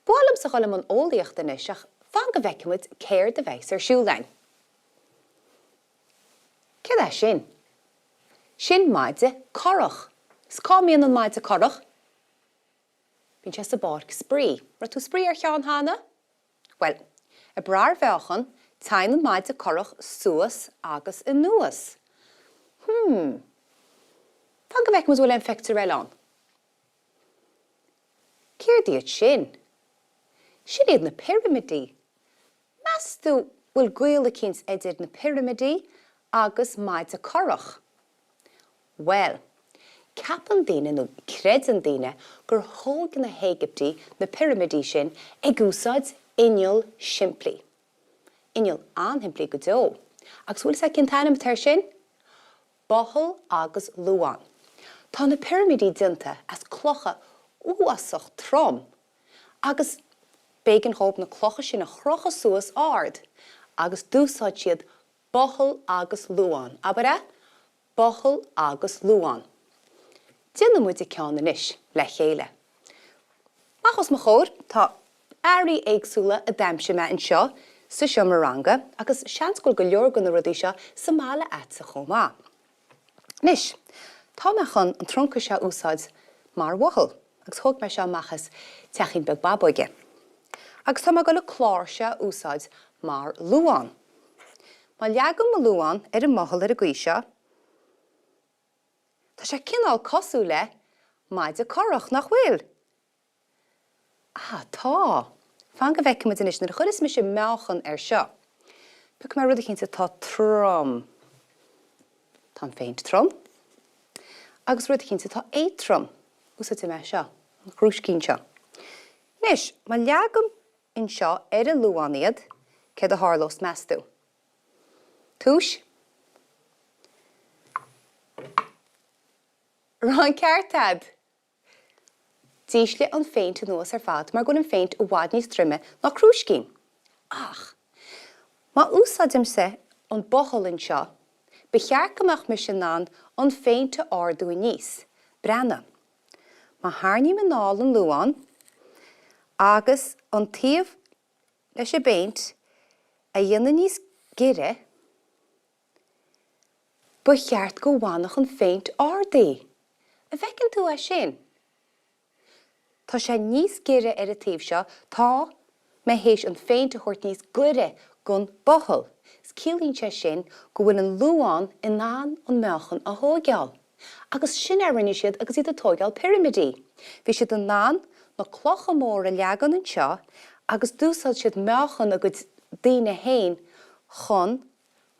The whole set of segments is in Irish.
Bhualam sa cholam an Eolaíocht in iseach fan go bhheicimid céir de bheis siúlein. Cé é sin? Sin maidide corach. Scámíonn an maidide corach. Bhín sé sa bád sprí. Ra tú sprí ar cheann hána? Well, a brar bheachan tain an maidide corach suas agus in nuas. Fan go bhheicimid bhfuil an feictear eile an? Céir diaid sin? Sin iad na pyramidí. Mas tú bhfuil gaola cins idir na pyramidí agus maidide corach. Well, capan daoine nó credan daoine gur thóg na Éigiptí na pyramidí sin ag úsáid inneall simplí. Inneall anhimplí go dó. Agus bhfuil sa cin tainm tar sin? Buthal agus luamhán. Tá na pyramidí dinta as clocha uasach trom. Agus bégan hóp na clocha sin a chrocha suas ard. Agus dúsáid siad Buthal agus luamhán. Ábhar Buthal agus luamhán. Déanamh muid ceann inis le chéile. Achos mo chóir, tá airí éagsúla a daimse me an seo sa seomranga agus seanscoil go leor go na rudaí seo sa mála at sa chomá. Nis, tá me chun an tronca seo úsáid mar Buthal, agus thug me seo machas teachín beag baboige. Agus tá me go le chlár seo úsáid mar luamhán. Má leagam mo luamhán ar an mothal ar a gcuí seo, tá sé cinál cosú le maidide corach nach bhfuil. Tá. Fan go bhheicimid inis na chuiris me sé meáchan ar seo. Puc me rud cinnte tá trom. Tá féint trom. Agus rud cinnte tá étrom. Úsáid me seo, an chrúis cín seo. Nis, má leagam in seo ar a luamhán iad cé a thárlós measú. Túis? Rán ceartad. Dísle an féint an nuas ar fad, mar gon an féint ó bhád níos trimme ná chrúis cín. Ach, má úsáidim sa an Buthal in seo, bechearc amach me sin an féinte ardú níos, brenna. Má tharraingt me nál an luamhán, agus an taobh leis a béint a dhéanamh níos gire, becheart go bhánach an féint ardaí. A bhecinn tú é sin? Tá sé níos gire ar a taobh seo, tá me héis an féint a chuirt níos gire gon Buthal. Cílíonn sé sin go bhfuil an luamhán in an meáchan a thógeall. Agus sin rinne siad agus iad a tógeall pyramidí. Bhí siad an náin na clocha mór a leagan an seo, agus dúsáid siad meáchan a go daoine héin chun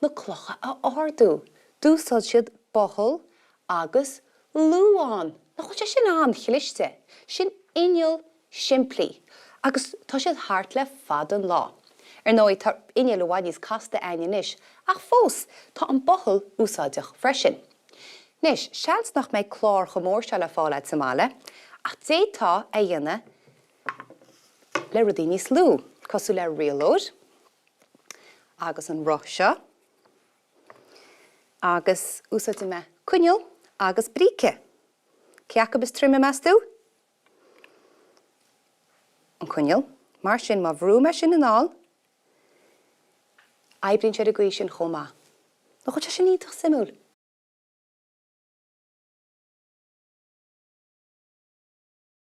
na clocha a ardú. Dúsáid siad Buthal agus luamhán. Na chuid sé sin an chliiste. Sin inneall simplí. Agus tá siad thart le fad an lá. Nóid tá inneall ó bhaid níos casta aine níos, ach fós tá an Buthal úsáideach freisin. Nis, seans nach méid chlár go mór se le fáileid sa mála, ach détá a dhéanamh le rudaí níos lú, cosú le rialóid, agus an roise, agus úsáide me cuineal, agus bríce. Ceacha bes trimme measú? An cuineal, mar sin má bhrú me sin anál, aibríonn sé a gcuí sin chomá. Na chuid sé sin ítach simúl.